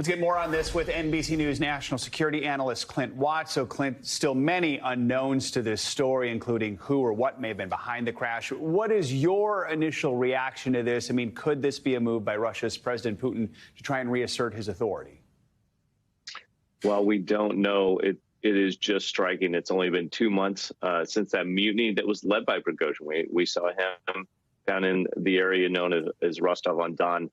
Let's get more on this with NBC News national security analyst Clint Watts. So, Clint, still many unknowns to this story, including who or what may have been behind the crash. What is your initial reaction to this? I mean, could this be a move by Russia's President Putin to try and reassert his authority? Well, we don't know. It is just striking. It's only been 2 months since that mutiny that was led by Prigozhin. We saw him down in the area known as Rostov-on-Don,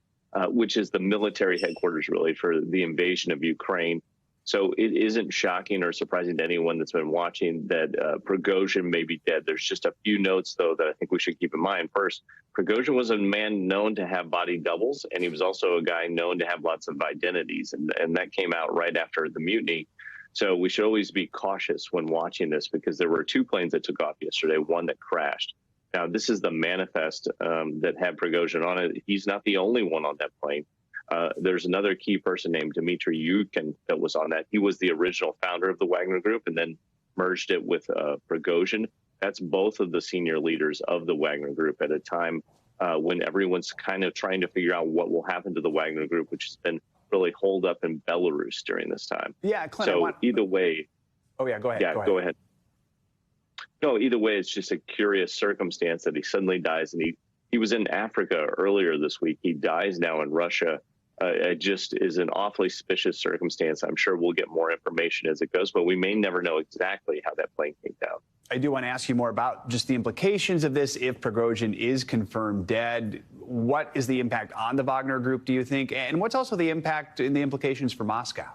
which is the military headquarters, really, for the invasion of Ukraine. So it isn't shocking or surprising to anyone that's been watching that Prigozhin may be dead. There's just a few notes, though, that I think we should keep in mind. First, Prigozhin was a man known to have body doubles, and he was also a guy known to have lots of identities, and that came out right after the mutiny. So we should always be cautious when watching this, because there were 2 planes that took off yesterday, one that crashed. Now, this is the manifest that had Prigozhin on it. He's not the only one on that plane. There's another key person named Dmitry Yevgeny that was on that. He was the original founder of the Wagner Group and then merged it with Prigozhin. That's both of the senior leaders of the Wagner Group at a time when everyone's kind of trying to figure out what will happen to the Wagner Group, which has been really holed up in Belarus during this time. Yeah, Clint, so either way. Oh, yeah, go ahead. Yeah, go ahead. No, either way, it's just a curious circumstance that he suddenly dies. And he was in Africa earlier this week. He dies now in Russia. It just is an awfully suspicious circumstance. I'm sure we'll get more information as it goes, but we may never know exactly how that plane came down. I do want to ask you more about just the implications of this if Prigozhin is confirmed dead. What is the impact on the Wagner Group, do you think? And what's also the impact and the implications for Moscow?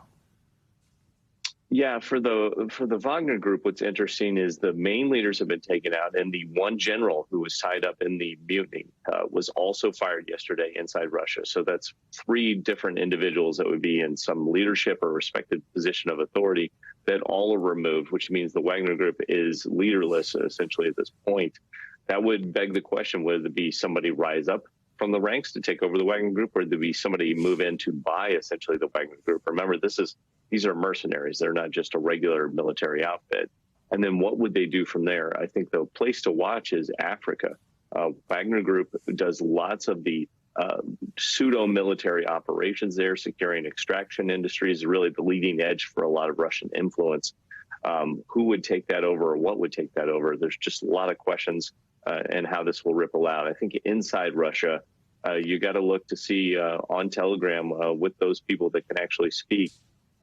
Yeah, for the Wagner Group, what's interesting is the main leaders have been taken out, and the one general who was tied up in the mutiny was also fired yesterday inside Russia. So that's 3 different individuals that would be in some leadership or respected position of authority that all are removed, which means the Wagner Group is leaderless essentially at this point. That would beg the question, would it be somebody rise up from the ranks to take over the Wagner Group, or would there be somebody move in to buy essentially the Wagner Group? Remember, these are mercenaries. They're not just a regular military outfit. And then what would they do from there? I think the place to watch is Africa. Wagner Group does lots of the pseudo-military operations there. Securing extraction industry is really the leading edge for a lot of Russian influence. Who would take that over, or what would take that over? There's just a lot of questions and how this will ripple out. I think inside Russia, you got to look to see on Telegram with those people that can actually speak.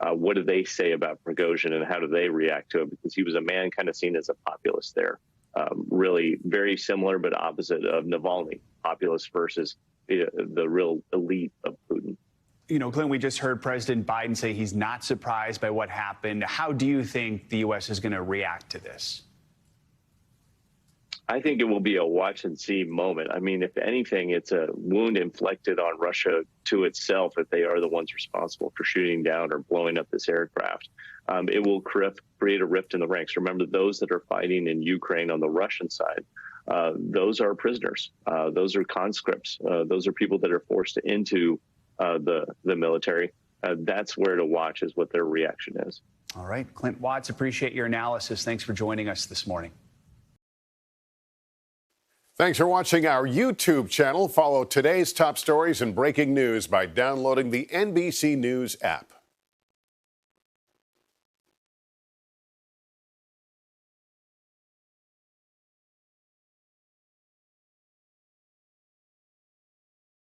What do they say about Prigozhin and how do they react to it? Because he was a man kind of seen as a populist there. Really very similar but opposite of Navalny, populist versus the real elite of Putin. You know, Clint, we just heard President Biden say he's not surprised by what happened. How do you think the U.S. is going to react to this? I think it will be a watch and see moment. I mean, if anything, it's a wound inflicted on Russia to itself if they are the ones responsible for shooting down or blowing up this aircraft. It will create a rift in the ranks. Remember, those that are fighting in Ukraine on the Russian side, those are prisoners. Those are conscripts. Those are people that are forced into the military. That's where to watch is what their reaction is. All right. Clint Watts, appreciate your analysis. Thanks for joining us this morning. Thanks for watching our YouTube channel. Follow today's top stories and breaking news by downloading the NBC News app.